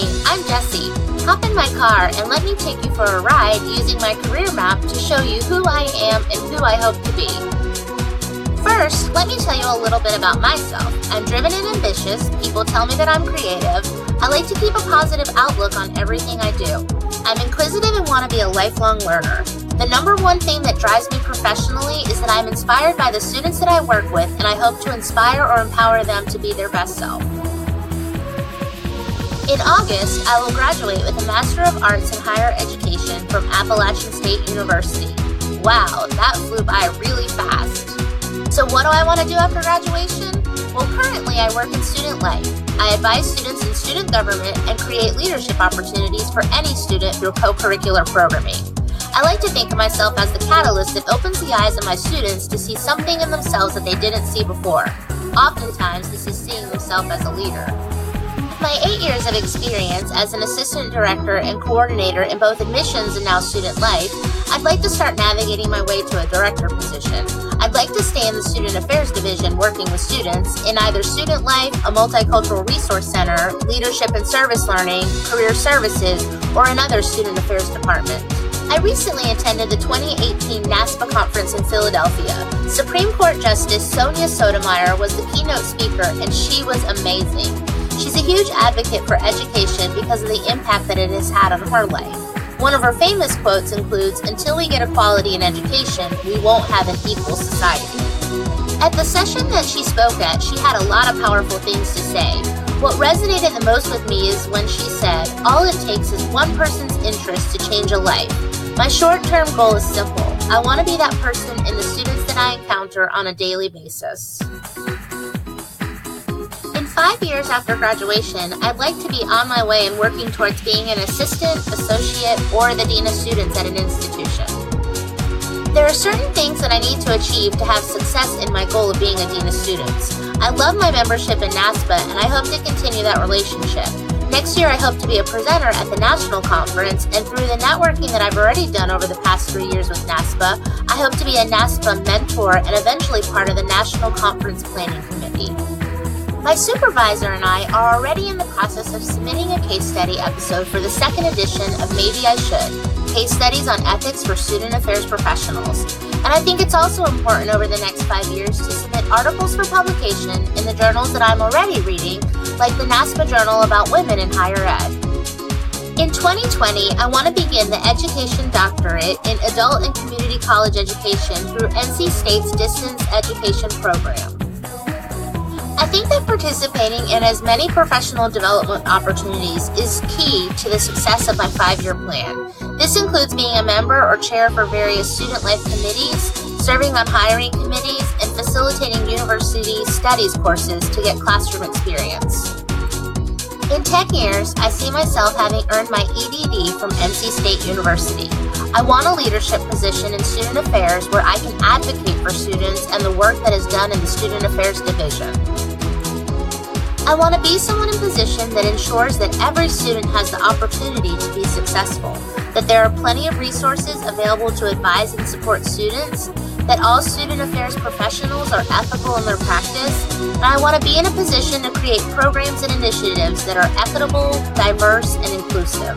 Hi, I'm Jessie. Hop in my car and let me take you for a ride using my career map to show you who I am and who I hope to be. First, let me tell you a little bit about myself. I'm driven and ambitious. People tell me that I'm creative. I like to keep a positive outlook on everything I do. I'm inquisitive and want to be a lifelong learner. The number one thing that drives me professionally is that I'm inspired by the students that I work with, and I hope to inspire or empower them to be their best self. In August, I will graduate with a Master of Arts in Higher Education from Appalachian State University. Wow, that flew by really fast. So what do I want to do after graduation? Well, currently I work in student life. I advise students in student government and create leadership opportunities for any student through co-curricular programming. I like to think of myself as the catalyst that opens the eyes of my students to see something in themselves that they didn't see before. Oftentimes, this is seeing themselves as a leader. With my 8 years of experience as an assistant director and coordinator in both admissions and now student life, I'd like to start navigating my way to a director position. I'd like to stay in the Student Affairs Division working with students in either student life, a multicultural resource center, leadership and service learning, career services, or another student affairs department. I recently attended the 2018 NASPA conference in Philadelphia. Supreme Court Justice Sonia Sotomayor was the keynote speaker, and she was amazing. She's a huge advocate for education because of the impact that it has had on her life. One of her famous quotes includes, "Until we get equality in education, we won't have an equal society." At the session that she spoke at, she had a lot of powerful things to say. What resonated the most with me is when she said, "All it takes is one person's interest to change a life." My short-term goal is simple. I want to be that person in the students that I encounter on a daily basis. In 5 years after graduation, I'd like to be on my way and working towards being an assistant, associate, or the dean of students at an institution. There are certain things that I need to achieve to have success in my goal of being a dean of students. I love my membership in NASPA, and I hope to continue that relationship. Next year, I hope to be a presenter at the national conference, and through the networking that I've already done over the past 3 years with NASPA, I hope to be a NASPA mentor and eventually part of the National Conference Planning Committee. My supervisor and I are already in the process of submitting a case study episode for the second edition of Maybe I Should, Case Studies on Ethics for Student Affairs Professionals. And I think it's also important over the next 5 years to submit articles for publication in the journals that I'm already reading, like the NASPA Journal about Women in Higher Ed. In 2020, I want to begin the Education Doctorate in Adult and Community College Education through NC State's Distance Education Program. I think that participating in as many professional development opportunities is key to the success of my 5-year plan. This includes being a member or chair for various student life committees, serving on hiring committees, and facilitating university studies courses to get classroom experience. In 10 years, I see myself having earned my EDD from NC State University. I want a leadership position in student affairs where I can advocate for students and the work that is done in the Student Affairs Division. I want to be someone in position that ensures that every student has the opportunity to be successful, that there are plenty of resources available to advise and support students, that all student affairs professionals are ethical in their practice, and I want to be in a position to create programs and initiatives that are equitable, diverse, and inclusive.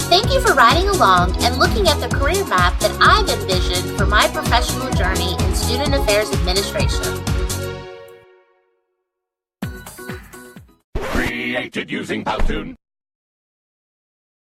Thank you for riding along and looking at the career map that I've envisioned for my professional journey in Student Affairs Administration. Created using Powtoon.